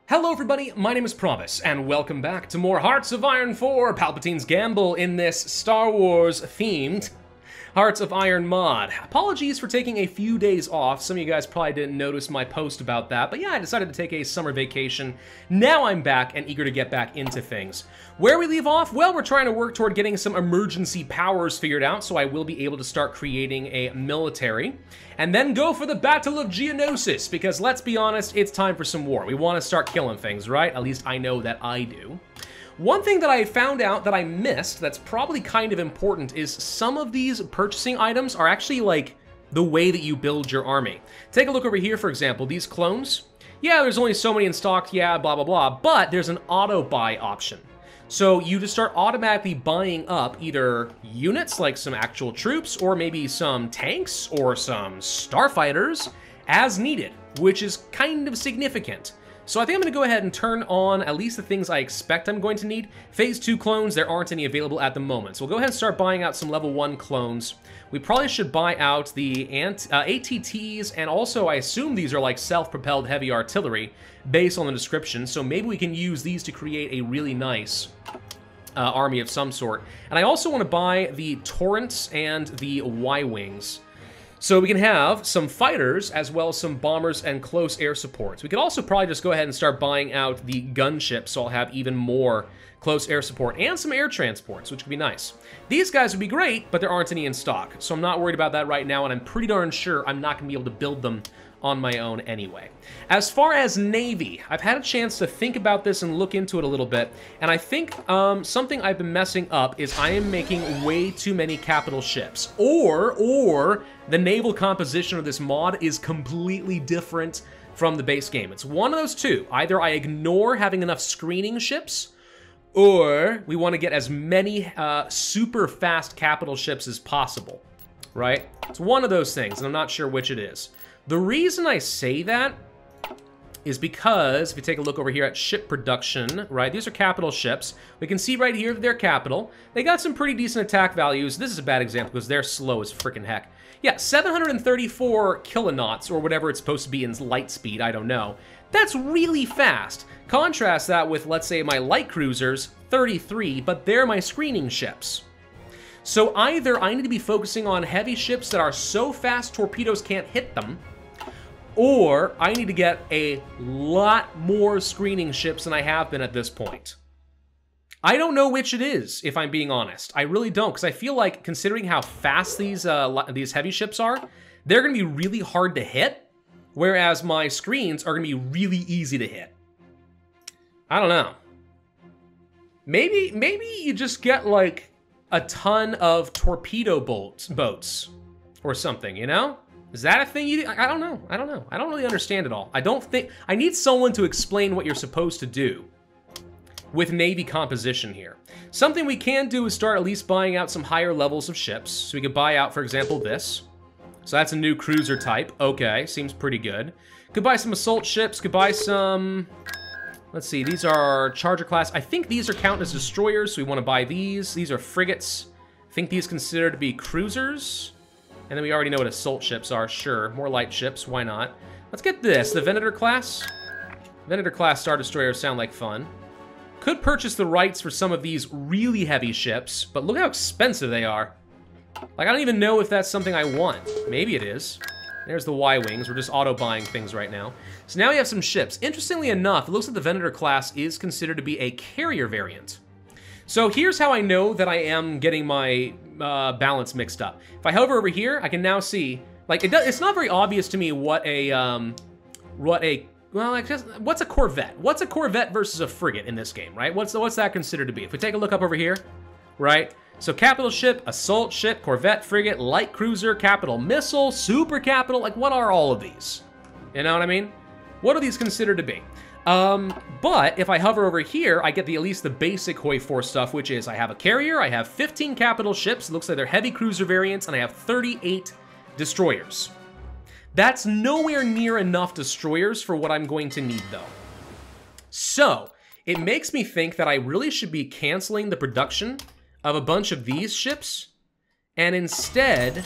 Hello everybody, my name is Pravus, and welcome back to more Hearts of Iron 4, Palpatine's Gamble in this Star Wars-themed Hearts of Iron mod. Apologies for taking a few days off. Some of you guys probably didn't notice my post about that, but yeah, I decided to take a summer vacation. Now I'm back and eager to get back into things. Where we leave off? Well, we're trying to work toward getting some emergency powers figured out, so I will be able to start creating a military. And then go for the Battle of Geonosis, because let's be honest, it's time for some war. We want to start killing things, right? At least I know that I do. One thing that I found out that I missed that's probably kind of important is some of these purchasing items are actually like the way that you build your army. Take a look over here, for example, these clones. Yeah, there's only so many in stock, yeah, blah, blah, blah, but there's an auto buy option. So you just start automatically buying up either units, like some actual troops, or maybe some tanks, or some starfighters, as needed, which is kind of significant. So I think I'm going to go ahead and turn on at least the things I expect I'm going to need. Phase 2 clones, there aren't any available at the moment. So we'll go ahead and start buying out some level 1 clones. We probably should buy out the ATTs, and also I assume these are like self-propelled heavy artillery, based on the description. So maybe we can use these to create a really nice army of some sort. And I also want to buy the Torrents and the Y-Wings. So we can have some fighters, as well as some bombers and close air supports. We could also probably just go ahead and start buying out the gunship, so I'll have even more close air support, and some air transports, which could be nice. These guys would be great, but there aren't any in stock, so I'm not worried about that right now, and I'm pretty darn sure I'm not going to be able to build them on my own anyway. As far as Navy, I've had a chance to think about this and look into it a little bit, and I think something I've been messing up is I am making way too many capital ships, or the naval composition of this mod is completely different from the base game. It's one of those two. Either I ignore having enough screening ships, or we want to get as many super fast capital ships as possible, right? It's one of those things, and I'm not sure which it is. The reason I say that is because, if you take a look over here at ship production, right, these are capital ships. We can see right here that they're capital. They got some pretty decent attack values. This is a bad example because they're slow as freaking heck. Yeah, 734 kilonauts, or whatever it's supposed to be in light speed, I don't know. That's really fast. Contrast that with, let's say, my light cruisers, 33, but they're my screening ships. So either I need to be focusing on heavy ships that are so fast torpedoes can't hit them, or I need to get a lot more screening ships than I have been at this point. I don't know which it is, if I'm being honest. I really don't, because I feel like, considering how fast these heavy ships are, they're going to be really hard to hit, whereas my screens are going to be really easy to hit. I don't know. Maybe you just get, like, a ton of torpedo boats or something, you know? Is that a thing you do? I don't know. I don't really understand it all. I need someone to explain what you're supposed to do with Navy composition here. Something we can do is start at least buying out some higher levels of ships. So we could buy out, for example, this. So that's a new cruiser type. Okay, seems pretty good. Could buy some assault ships, could buy some... Let's see, these are Charger class. I think these are counted as destroyers, so we want to buy these. These are frigates. I think these considered to be cruisers. And then we already know what assault ships are, sure. More light ships, why not? Let's get this, the Venator class. Venator class Star Destroyers sound like fun. Could purchase the rights for some of these really heavy ships, but look how expensive they are. Like, I don't even know if that's something I want. Maybe it is. There's the Y-Wings. We're just auto-buying things right now. So now we have some ships. Interestingly enough, it looks like the Venator class is considered to be a carrier variant. So here's how I know that I am getting my balance mixed up. If I hover over here, I can now see, like, it's not very obvious to me what's a Corvette? What's a Corvette versus a frigate in this game, right? What's that considered to be? If we take a look up over here, right? So capital ship, assault ship, Corvette, frigate, light cruiser, capital missile, super capital, like what are all of these? You know what I mean? What are these considered to be? But if I hover over here, I get at least the basic HoI4 stuff, which is I have a carrier, I have 15 capital ships, it looks like they're heavy cruiser variants, and I have 38 destroyers. That's nowhere near enough destroyers for what I'm going to need, though. So, it makes me think that I really should be canceling the production of a bunch of these ships, and instead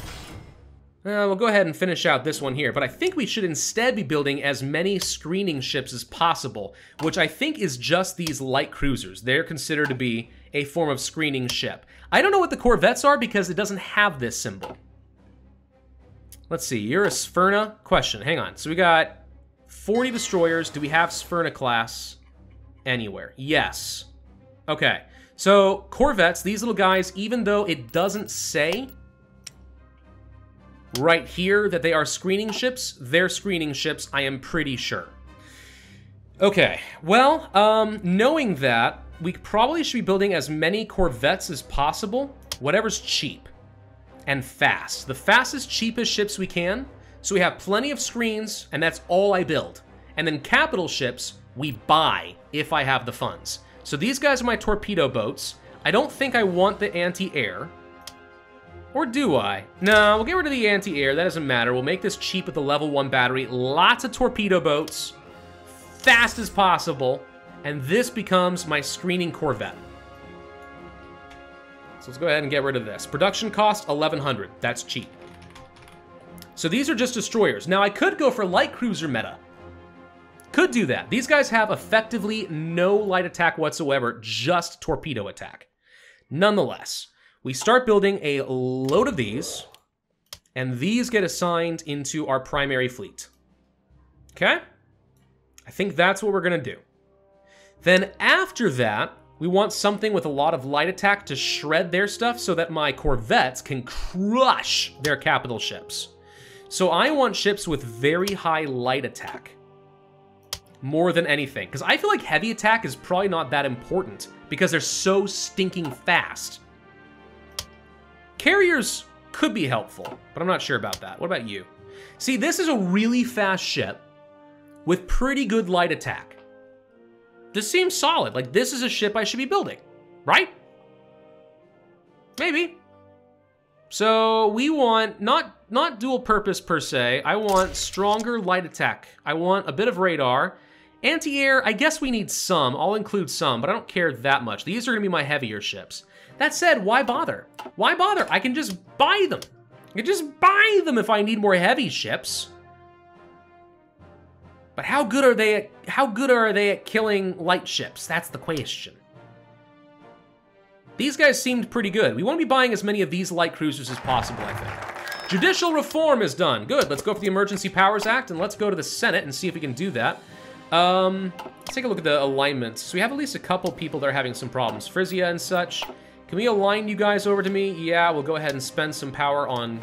We'll go ahead and finish out this one here, but I think we should instead be building as many screening ships as possible, which I think is just these light cruisers. They're considered to be a form of screening ship. I don't know what the corvettes are because it doesn't have this symbol. Let's see, you're a Sphyrna? Question, hang on. So we got 40 destroyers. Do we have Sphyrna class anywhere? Yes. Okay, so corvettes, these little guys, even though it doesn't say right here that they are screening ships, they're screening ships, I am pretty sure. Okay, well, knowing that, we probably should be building as many corvettes as possible, whatever's cheap and fast. The fastest, cheapest ships we can, so we have plenty of screens, and that's all I build. And then capital ships, we buy if I have the funds. So these guys are my torpedo boats. I don't think I want the anti-air. Or do I? No, we'll get rid of the anti-air. That doesn't matter. We'll make this cheap with the level 1 battery. Lots of torpedo boats. Fast as possible. And this becomes my screening corvette. So let's go ahead and get rid of this. Production cost, 1,100. That's cheap. So these are just destroyers. Now, I could go for light cruiser meta. Could do that. These guys have effectively no light attack whatsoever, just torpedo attack. Nonetheless, we start building a load of these, and these get assigned into our primary fleet. Okay? I think that's what we're gonna do. Then after that, we want something with a lot of light attack to shred their stuff so that my corvettes can crush their capital ships. So I want ships with very high light attack. More than anything. Because I feel like heavy attack is probably not that important because they're so stinking fast. Carriers could be helpful, but I'm not sure about that. What about you? See, this is a really fast ship with pretty good light attack. This seems solid. Like, this is a ship I should be building, right? Maybe. So we want, not dual purpose per se, I want stronger light attack. I want a bit of radar. Anti-air, I guess we need some. I'll include some, but I don't care that much. These are gonna be my heavier ships. That said, why bother? Why bother? I can just buy them. I can just buy them if I need more heavy ships. But how good are they at killing light ships? That's the question. These guys seemed pretty good. We want to be buying as many of these light cruisers as possible, I think. Judicial reform is done. Good, let's go for the Emergency Powers Act, and let's go to the Senate and see if we can do that. Let's take a look at the alignments. So we have at least a couple people that are having some problems. Frisia and such. Can we align you guys over to me? Yeah, we'll go ahead and spend some power on...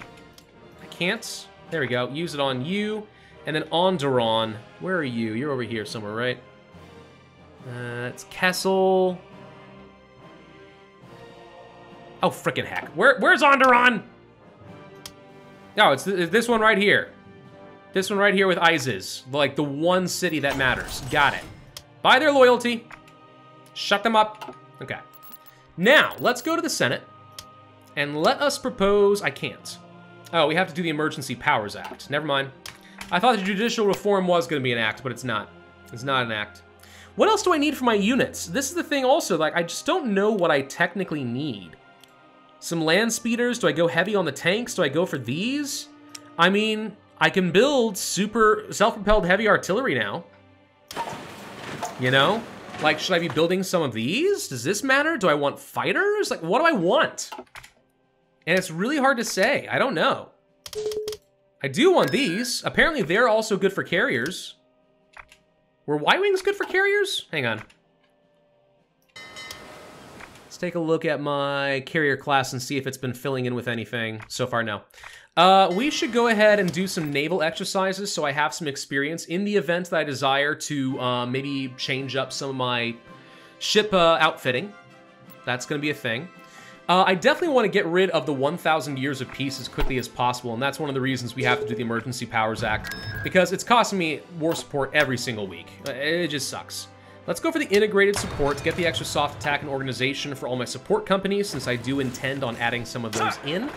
I can't. There we go. Use it on you. And then Onderon. Where are you? You're over here somewhere, right? It's Kessel. Oh, frickin' heck. Where's Onderon? No, it's this one right here. This one right here with Isis. Like, the one city that matters. Got it. Buy their loyalty. Shut them up. Okay. Now, let's go to the Senate. And let us propose... I can't. Oh, we have to do the Emergency Powers Act. Never mind. I thought the judicial reform was going to be an act, but it's not. It's not an act. What else do I need for my units? This is the thing also, like, I just don't know what I technically need. Some land speeders? Do I go heavy on the tanks? Do I go for these? I mean, I can build super self-propelled heavy artillery now. You know? Like, should I be building some of these? Does this matter? Do I want fighters? Like, what do I want? And it's really hard to say. I don't know. I do want these. Apparently, they're also good for carriers. Were Y-Wings good for carriers? Hang on. Let's take a look at my carrier class and see if it's been filling in with anything. So far, no. We should go ahead and do some naval exercises so I have some experience in the event that I desire to maybe change up some of my ship outfitting. That's going to be a thing. I definitely want to get rid of the 1,000 years of peace as quickly as possible, and that's one of the reasons we have to do the Emergency Powers Act, because it's costing me war support every single week. It just sucks. Let's go for the integrated support to get the extra soft attack and organization for all my support companies, since I do intend on adding some of those in.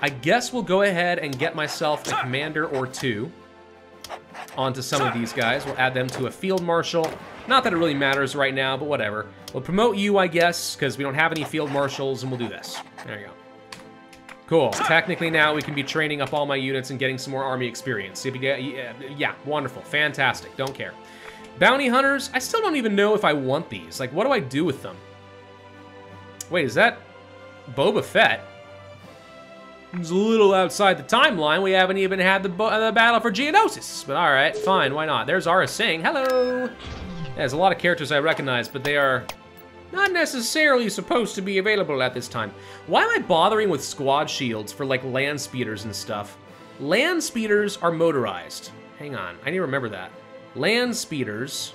I guess we'll go ahead and get myself a commander or two onto some of these guys. We'll add them to a field marshal. Not that it really matters right now, but whatever. We'll promote you, I guess, because we don't have any field marshals, and we'll do this. There you go. Cool. Technically now we can be training up all my units and getting some more army experience. Yeah, wonderful. Fantastic. Don't care. Bounty hunters, I still don't even know if I want these. Like, what do I do with them? Wait, is that Boba Fett? It's a little outside the timeline. We haven't even had the battle for Geonosis. But all right, fine, why not? There's Ara Singh. Hello. Yeah, there's a lot of characters I recognize, but they are not necessarily supposed to be available at this time. Why am I bothering with squad shields for, like, land speeders and stuff? Land speeders are motorized. Hang on, I need to remember that. Land speeders.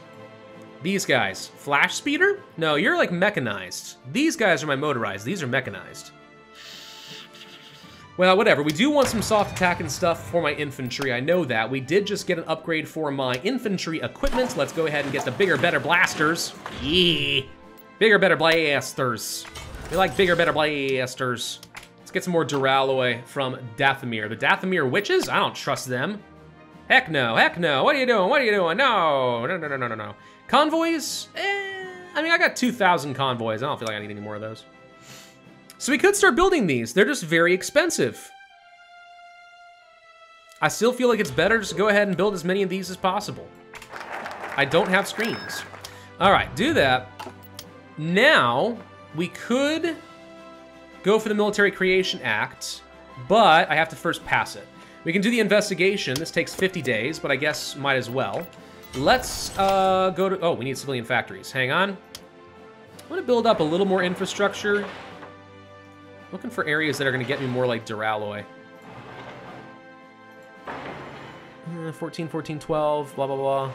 These guys. Flash speeder? No, you're, like, mechanized. These guys are my motorized. These are mechanized. Well, whatever. We do want some soft attack and stuff for my infantry. I know that. We did just get an upgrade for my infantry equipment. Let's go ahead and get the bigger, better blasters. Yeah. Bigger, better blasters. We like bigger, better blasters. Let's get some more Duralloy from Dathomir. The Dathomir witches? I don't trust them. Heck no, heck no. What are you doing? What are you doing? No, no, no, no, no, no. Convoys? I mean, I got 2,000 convoys. I don't feel like I need any more of those. So we could start building these. They're just very expensive. I still feel like it's better just to go ahead and build as many of these as possible. I don't have screens. All right, do that. Now, we could go for the Military Creation Act, but I have to first pass it. We can do the investigation. This takes 50 days, but I guess might as well. Let's go to, oh, we need civilian factories. Hang on. I'm gonna build up a little more infrastructure. Looking for areas that are gonna get me more like Duralloy. 14, 14, 12, blah, blah, blah.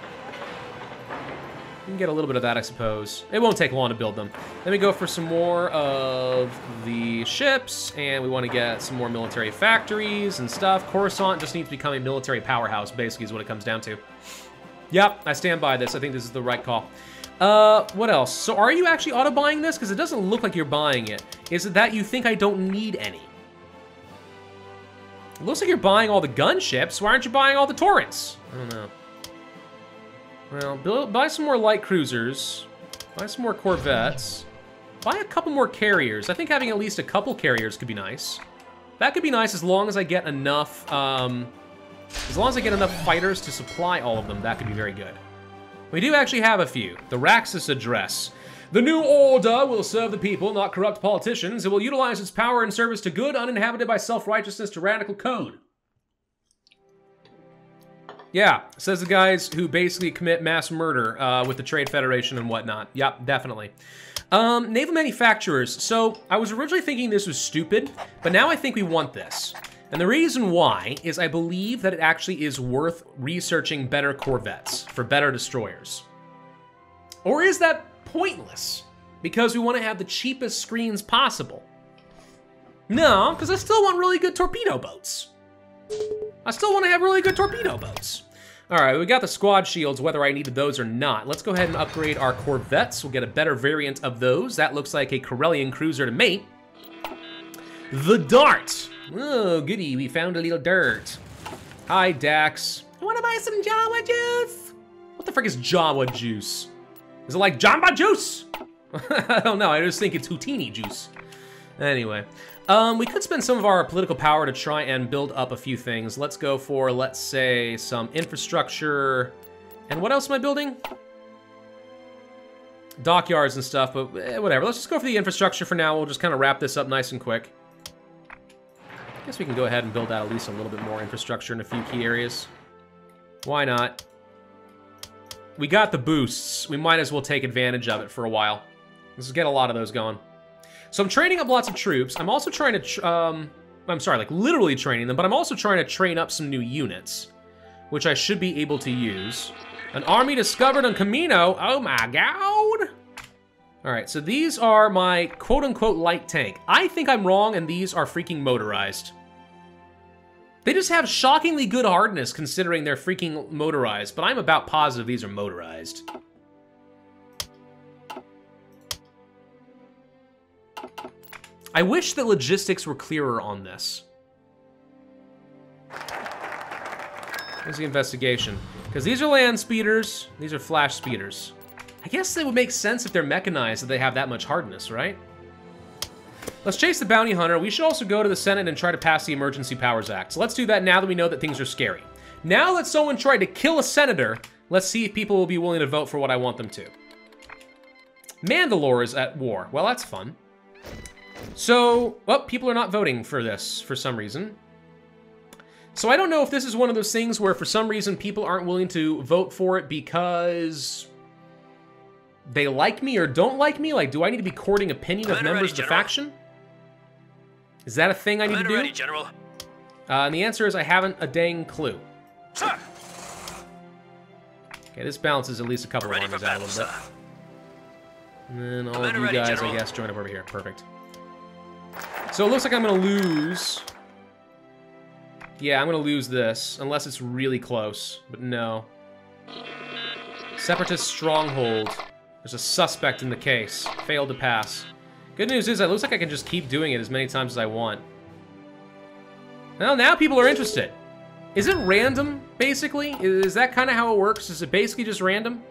We can get a little bit of that, I suppose. It won't take long to build them. Then we go for some more of the ships, and we want to get some more military factories and stuff. Coruscant just needs to become a military powerhouse, basically, is what it comes down to. Yep, I stand by this. I think this is the right call. What else? So are you actually auto-buying this? Because it doesn't look like you're buying it. Is it that you think I don't need any? It looks like you're buying all the gunships. Why aren't you buying all the turrets? I don't know. Well, buy some more light cruisers, buy some more corvettes, buy a couple more carriers. I think having at least a couple carriers could be nice. That could be nice as long as I get enough, fighters to supply all of them. That could be very good. We do actually have a few. The Raxus Address. The new order will serve the people, not corrupt politicians. It will utilize its power in service to good, uninhabited by self-righteousness, tyrannical code. Yeah, says the guys who basically commit mass murder with the Trade Federation and whatnot. Yep, definitely. Naval manufacturers. So I was originally thinking this was stupid, but now I think we want this. And the reason why is I believe that it actually is worth researching better corvettes for better destroyers. Or is that pointless? Because we want to have the cheapest screens possible. No, because I still want really good torpedo boats. I still want to have really good torpedo boats. All right, we got the squad shields, whether I needed those or not. Let's go ahead and upgrade our corvettes. We'll get a better variant of those. That looks like a Corellian cruiser to me. The Dart. Oh, goody, we found a little dirt. Hi, Dax. You want to buy some Jawa juice? What the frick is Jawa juice? Is it like Jamba juice? I don't know, I just think it's Houtini juice. Anyway. We could spend some of our political power to try and build up a few things. Let's go for, let's say, some infrastructure. And what else am I building? Dockyards and stuff, but whatever. Let's just go for the infrastructure for now. We'll just kind of wrap this up nice and quick. I guess we can go ahead and build out at least a little bit more infrastructure in a few key areas. Why not? We got the boosts. We might as well take advantage of it for a while. Let's get a lot of those going. So I'm training up lots of troops. I'm also trying to, I'm sorry, like literally training them, but I'm also trying to train up some new units, which I should be able to use. An army discovered on Camino. Oh my god. All right, so these are my quote-unquote light tank. I think I'm wrong, and these are freaking motorized. They just have shockingly good hardness considering they're freaking motorized, but I'm about positive these are motorized. I wish the logistics were clearer on this. Here's the investigation. Because these are land speeders, these are flash speeders. I guess it would make sense if they're mechanized that they have that much hardness, right? Let's chase the bounty hunter. We should also go to the Senate and try to pass the Emergency Powers Act. So let's do that now that we know that things are scary. Now that someone tried to kill a senator, let's see if people will be willing to vote for what I want them to. Mandalore is at war. Well, that's fun. So, well, people are not voting for this for some reason. So I don't know if this is one of those things where for some reason people aren't willing to vote for it because they like me or don't like me. Like, do I need to be courting opinion of members of the faction? Is that a thing I need to do? Ready, General. And the answer is I haven't a dang clue. Sir. Okay, this balances at least a couple of armies out a little bit. And then all of you guys, I guess, join up over here. Perfect. So it looks like I'm going to lose. Yeah, I'm going to lose this, unless it's really close. But no. Separatist stronghold. There's a suspect in the case. Failed to pass. Good news is, it looks like I can just keep doing it as many times as I want. Well, now people are interested. Is it random, basically? Is that kind of how it works? Is it basically just random?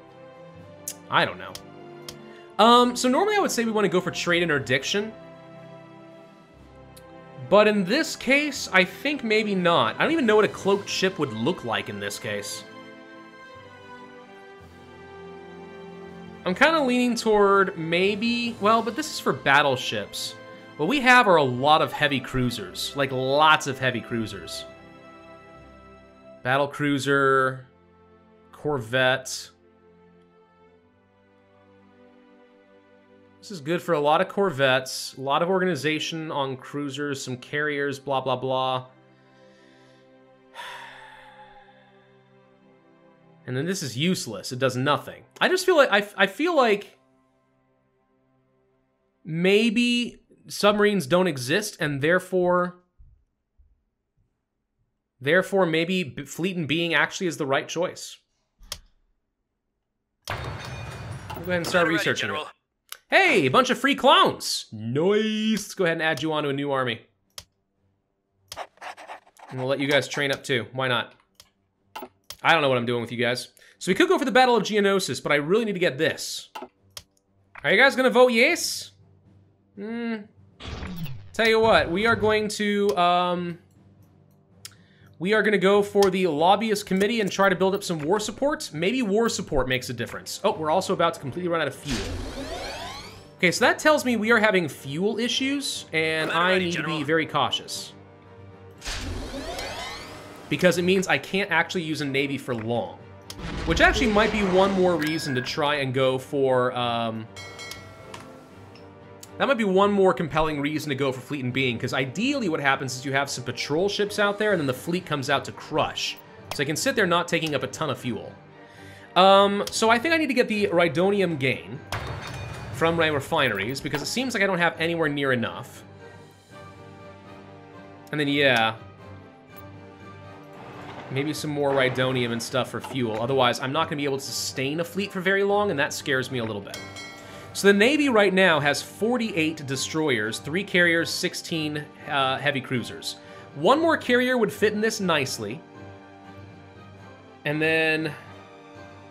I don't know. So normally I would say we want to go for trade interdiction. But in this case, I think maybe not. I don't even know what a cloaked ship would look like in this case. I'm kind of leaning toward maybe... Well, but this is for battleships. What we have are a lot of heavy cruisers. Like, lots of heavy cruisers. Battle cruiser, corvette. This is good for a lot of corvettes, a lot of organization on cruisers, some carriers, blah, blah, blah. And then this is useless. It does nothing. I just feel like, I feel like maybe submarines don't exist and therefore maybe fleet and being actually is the right choice. We'll go ahead and start researching it. Hey, a bunch of free clones. Nice. Let's go ahead and add you onto a new army. And we'll let you guys train up too. Why not? I don't know what I'm doing with you guys. So we could go for the Battle of Geonosis, but I really need to get this. Are you guys gonna vote yes? Tell you what, we are going to go for the lobbyist committee and try to build up some war support. Maybe war support makes a difference. Oh, we're also about to completely run out of fuel. Okay, so that tells me we are having fuel issues, and I need to be very cautious. Because it means I can't actually use a navy for long. Which actually might be one more reason to try and go for, that might be one more compelling reason to go for fleet and being, because ideally what happens is you have some patrol ships out there, and then the fleet comes out to crush. So I can sit there not taking up a ton of fuel. So I think I need to get the Rhydonium gain from my refineries, because it seems like I don't have anywhere near enough. And then, yeah, maybe some more Rhydonium and stuff for fuel. Otherwise, I'm not going to be able to sustain a fleet for very long, and that scares me a little bit. So the Navy right now has 48 destroyers, 3 carriers, 16 heavy cruisers. One more carrier would fit in this nicely. And then,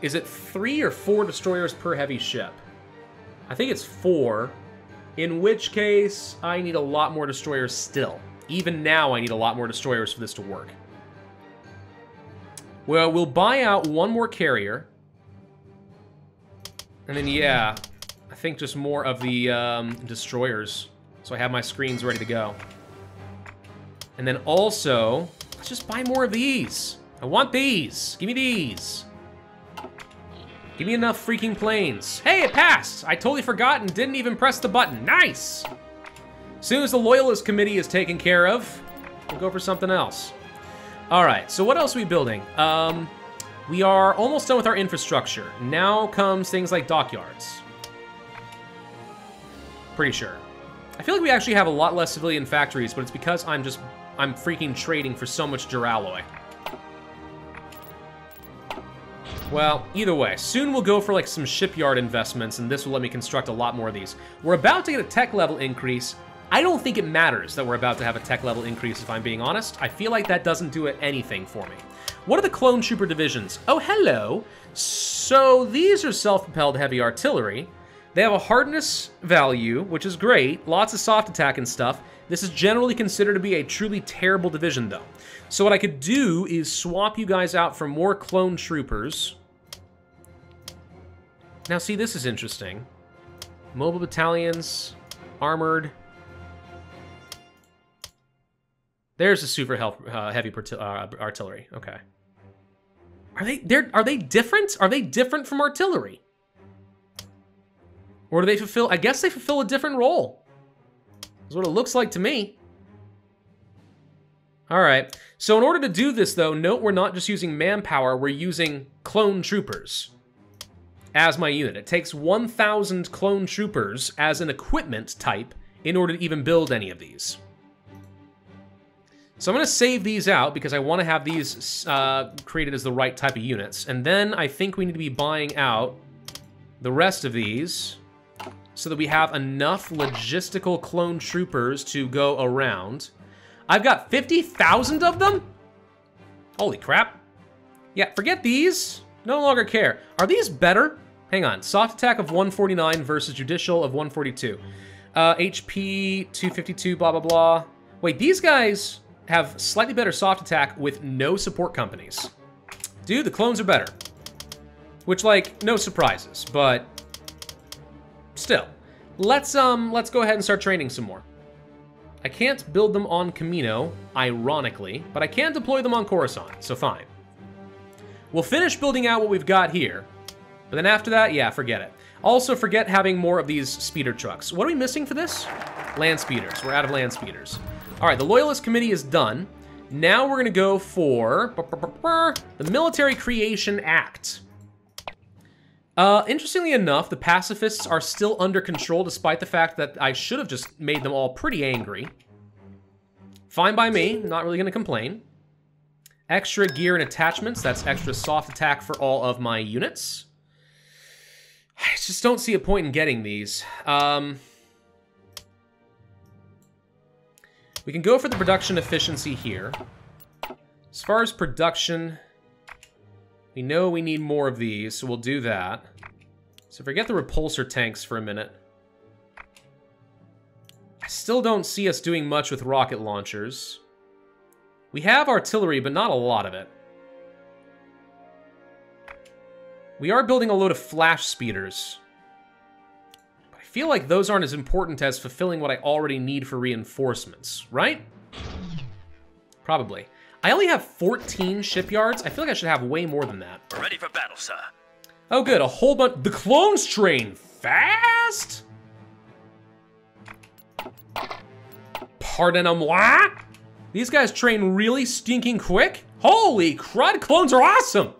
is it 3 or 4 destroyers per heavy ship? I think it's 4, in which case I need a lot more destroyers still. Even now I need a lot more destroyers for this to work. Well, we'll buy out one more carrier. And then, yeah, I think just more of the destroyers. So I have my screens ready to go. And then also, let's just buy more of these. I want these. Give me these. Give me enough freaking planes. Hey, it passed! I totally forgot and didn't even press the button. Nice! As soon as the Loyalist Committee is taken care of, we'll go for something else. All right, so what else are we building? We are almost done with our infrastructure. Now comes things like dockyards. Pretty sure. I feel like we actually have a lot less civilian factories, but it's because I'm freaking trading for so much duralloy. Well, either way, soon we'll go for like some shipyard investments, and this will let me construct a lot more of these. We're about to get a tech level increase. I don't think it matters that we're about to have a tech level increase, if I'm being honest. I feel like that doesn't do anything for me. What are the clone trooper divisions? Oh, hello. So these are self-propelled heavy artillery. They have a hardness value, which is great. Lots of soft attack and stuff. This is generally considered to be a truly terrible division, though. So what I could do is swap you guys out for more clone troopers. Now, see, this is interesting. Mobile battalions, armored. There's a super heavy artillery. Okay. Are they different? Are they different from artillery? Or do they fulfill? I guess they fulfill a different role. That's what it looks like to me. All right. So in order to do this, though, note we're not just using manpower. We're using clone troopers as my unit. It takes 1,000 clone troopers as an equipment type in order to even build any of these. So I'm going to save these out because I want to have these created as the right type of units. And then I think we need to be buying out the rest of these so that we have enough logistical clone troopers to go around. I've got 50,000 of them? Holy crap. Yeah, forget these. No longer care. Are these better? Hang on. Soft attack of 149 versus judicial of 142. HP 252, blah, blah, blah. Wait, these guys have slightly better soft attack with no support companies. Dude, the clones are better. Which, like, no surprises, but still. Let's go ahead and start training some more. I can't build them on Camino, ironically, but I can deploy them on Coruscant, so fine. We'll finish building out what we've got here, but then after that, yeah, forget it. Also, forget having more of these speeder trucks. What are we missing for this? Land speeders. We're out of land speeders. All right, the Loyalist Committee is done. Now we're gonna go for the Military Creation Act. Interestingly enough, the pacifists are still under control despite the fact that I should have just made them all pretty angry. Fine by me, not really gonna complain. Extra gear and attachments, that's extra soft attack for all of my units. I just don't see a point in getting these. We can go for the production efficiency here. As far as production, we know we need more of these, so we'll do that. So forget the repulsor tanks for a minute. I still don't see us doing much with rocket launchers. We have artillery, but not a lot of it. We are building a load of flash speeders. But I feel like those aren't as important as fulfilling what I already need for reinforcements, right? Probably. I only have 14 shipyards. I feel like I should have way more than that. We're ready for battle, sir. Oh, good. A whole bunch. The clones train fast? Pardon-moi? These guys train really stinking quick? Holy crud, clones are awesome!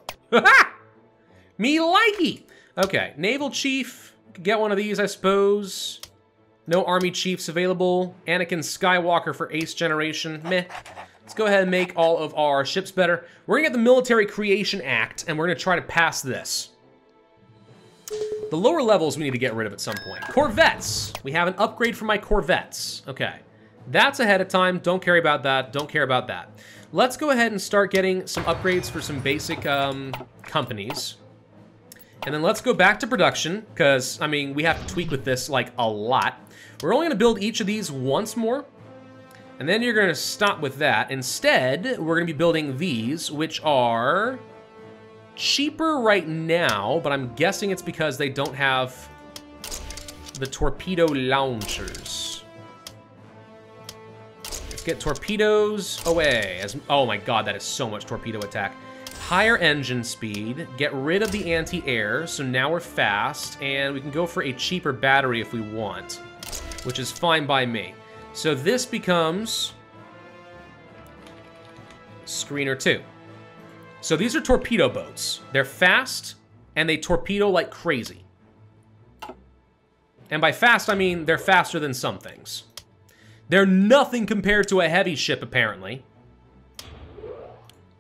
Me likey! Okay, Naval Chief. Could get one of these, I suppose. No Army Chiefs available. Anakin Skywalker for Ace Generation. Meh. Let's go ahead and make all of our ships better. We're gonna get the Military Creation Act, and we're gonna try to pass this. The lower levels we need to get rid of at some point. Corvettes. We have an upgrade for my Corvettes. Okay. That's ahead of time. Don't care about that. Don't care about that. Let's go ahead and start getting some upgrades for some basic companies. And then let's go back to production, because, I mean, we have to tweak with this, like, a lot. We're only going to build each of these once more. And then you're going to stop with that. Instead, we're going to be building these, which are cheaper right now, but I'm guessing it's because they don't have the torpedo launchers. Let's get torpedoes away. Oh my god, that is so much torpedo attack. Higher engine speed, get rid of the anti-air, so now we're fast, and we can go for a cheaper battery if we want, which is fine by me. So this becomes screener 2. So these are torpedo boats. They're fast, and they torpedo like crazy. And by fast, I mean they're faster than some things. They're nothing compared to a heavy ship, apparently.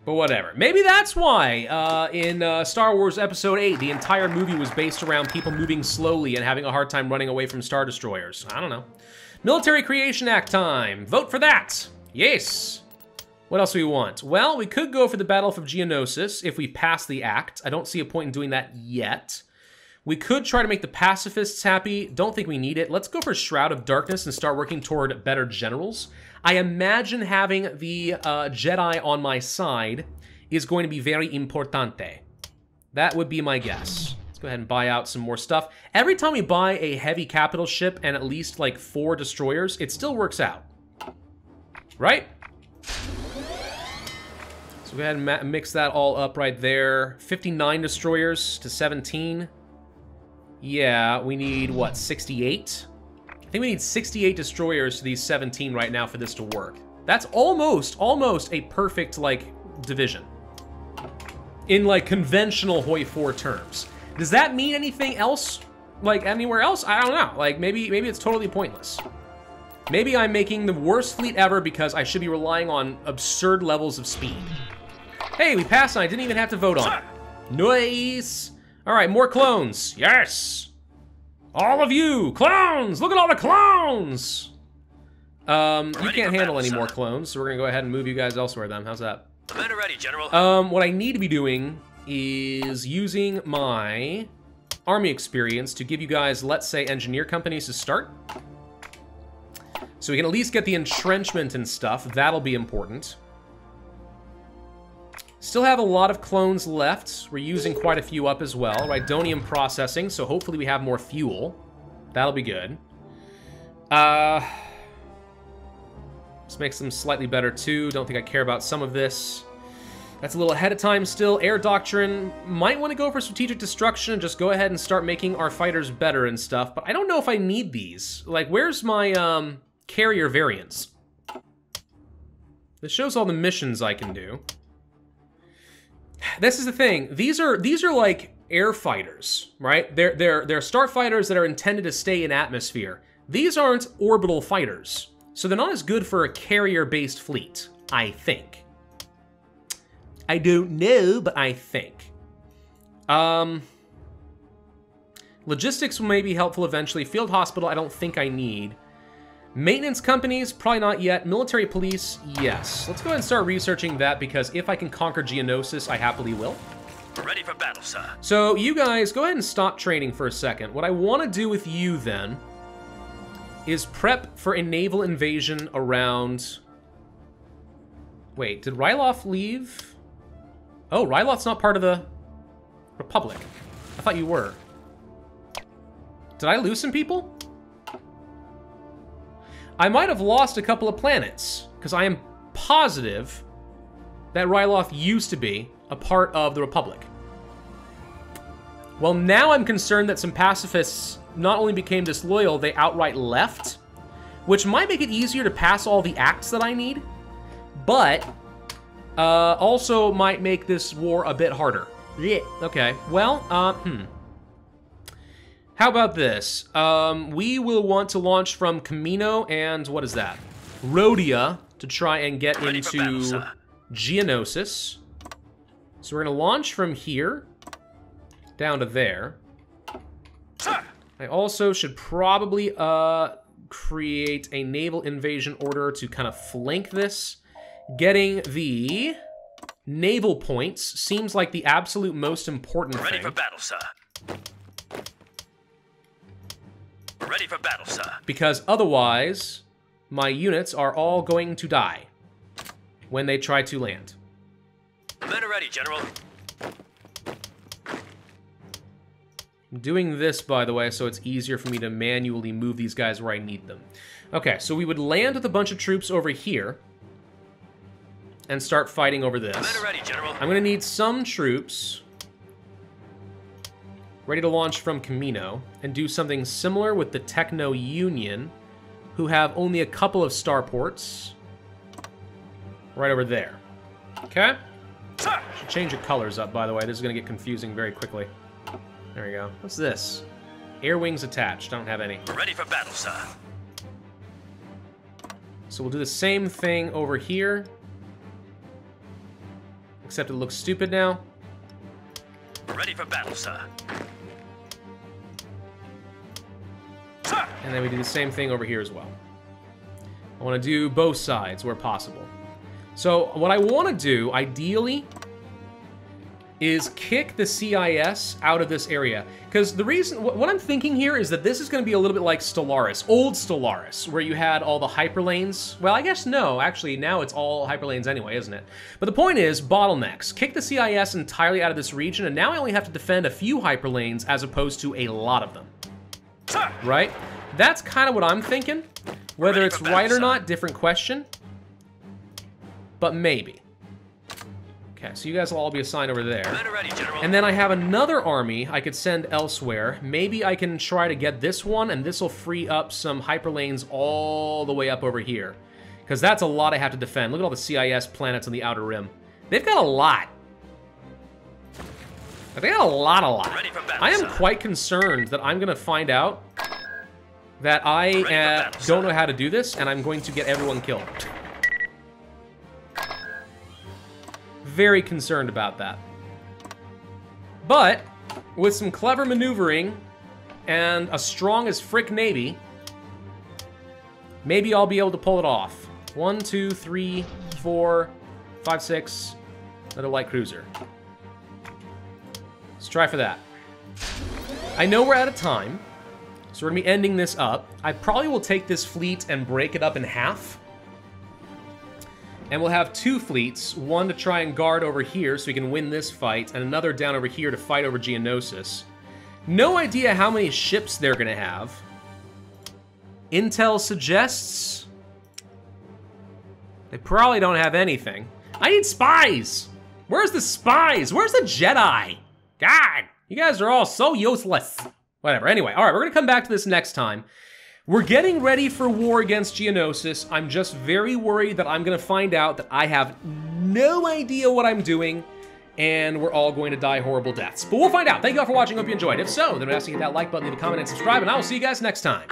But whatever. Maybe that's why in Star Wars Episode 8, the entire movie was based around people moving slowly and having a hard time running away from Star Destroyers. I don't know. Military Creation Act time. Vote for that. Yes. What else do we want? Well, we could go for the Battle of Geonosis if we pass the act. I don't see a point in doing that yet. We could try to make the pacifists happy. Don't think we need it. Let's go for Shroud of Darkness and start working toward better generals. I imagine having the Jedi on my side is going to be very importante. That would be my guess. Let's go ahead and buy out some more stuff. Every time we buy a heavy capital ship and at least like 4 destroyers, it still works out. Right? So go ahead and mix that all up right there. 59 destroyers to 17. Yeah, we need, what, 68? I think we need 68 destroyers to these 17 right now for this to work. That's almost a perfect, like, division. In, like, conventional HoI4 terms. Does that mean anything else, like, anywhere else? I don't know. Like, maybe it's totally pointless. Maybe I'm making the worst fleet ever because I should be relying on absurd levels of speed. Hey, we passed and I didn't even have to vote on it. Nice! All right, more clones. Yes! All of you, clones! Look at all the clones! You can't handle any more clones, so we're gonna go ahead and move you guys elsewhere then. How's that? Men are ready, General. What I need to be doing is using my army experience to give you guys, let's say, engineer companies to start. So we can at least get the entrenchment and stuff. That'll be important. Still have a lot of clones left. We're using quite a few up as well. Rhydonium processing, so hopefully we have more fuel. That'll be good. Let's make them slightly better too. Don't think I care about some of this. That's a little ahead of time still. Air Doctrine. Might want to go for strategic destruction and just go ahead and start making our fighters better and stuff. But I don't know if I need these. Like, where's my carrier variants? This shows all the missions I can do. This is the thing. These are like air fighters, right? They're starfighters that are intended to stay in atmosphere. These aren't orbital fighters, so they're not as good for a carrier-based fleet, I think. I don't know, but I think. Logistics may be helpful eventually. Field hospital, I don't think I need. Maintenance companies, probably not yet. Military police, yes. Let's go ahead and start researching that, because if I can conquer Geonosis, I happily will. Ready for battle, sir. So you guys, go ahead and stop training for a second. What I want to do with you then is prep for a naval invasion around... Wait, did Ryloth leave? Oh, Ryloth's not part of the Republic. I thought you were. Did I lose some people? I might have lost a couple of planets, because I am positive that Ryloth used to be a part of the Republic. Well, now I'm concerned that some pacifists not only became disloyal, they outright left, which might make it easier to pass all the acts that I need, but also might make this war a bit harder. Yeah. Okay, well, How about this? We will want to launch from Camino and, what is that? Rhodia, to try and get into Geonosis. So we're gonna launch from here down to there. I also should probably create a naval invasion order to kind of flank this. Getting the naval points seems like the absolute most important thing. Ready for battle, sir. Ready for battle, sir. Because otherwise, my units are all going to die when they try to land. Men are ready, General. I'm doing this, by the way, so it's easier for me to manually move these guys where I need them. Okay, so we would land with a bunch of troops over here and start fighting over this. Men are ready, General. I'm gonna need some troops ready to launch from Camino and do something similar with the Techno Union, who have only a couple of starports right over there. Okay? Should change the colors up, by the way. This is gonna get confusing very quickly. There we go. What's this? Air wings attached. I don't have any. Ready for battle, sir. So we'll do the same thing over here, except it looks stupid now. Ready for battle, sir. And then we do the same thing over here as well. I want to do both sides where possible. So what I want to do, ideally, is kick the CIS out of this area. Because the reason, what I'm thinking here is that this is going to be a little bit like Stellaris, old Stellaris, where you had all the hyperlanes. Well, I guess no, actually now it's all hyperlanes anyway, isn't it? But the point is, bottlenecks. Kick the CIS entirely out of this region, and now I only have to defend a few hyperlanes as opposed to a lot of them. Right? That's kind of what I'm thinking. Whether it's right or not, different question. But maybe. Okay, so you guys will all be assigned over there. And then I have another army I could send elsewhere. Maybe I can try to get this one, and this will free up some hyperlanes all the way up over here. Because that's a lot I have to defend. Look at all the CIS planets on the outer rim. They've got a lot. They got a lot. I am quite concerned that I'm going to find out that I don't know how to do this, and I'm going to get everyone killed. Very concerned about that. But with some clever maneuvering and a strong as frick Navy, maybe I'll be able to pull it off. 1, 2, 3, 4, 5, 6. Another light cruiser. Let's try for that. I know we're out of time, so we're gonna be ending this up. I probably will take this fleet and break it up in half. And we'll have 2 fleets, one to try and guard over here so we can win this fight, and another down over here to fight over Geonosis. No idea how many ships they're gonna have. Intel suggests they probably don't have anything. I need spies! Where's the spies? Where's the Jedi? God, you guys are all so useless. Whatever, anyway, all right, we're gonna come back to this next time. We're getting ready for war against Geonosis. I'm just very worried that I'm gonna find out that I have no idea what I'm doing, and we're all going to die horrible deaths. But we'll find out. Thank you all for watching, hope you enjoyed. If so, then I'd ask you to hit that like button, leave a comment, and subscribe, and I will see you guys next time.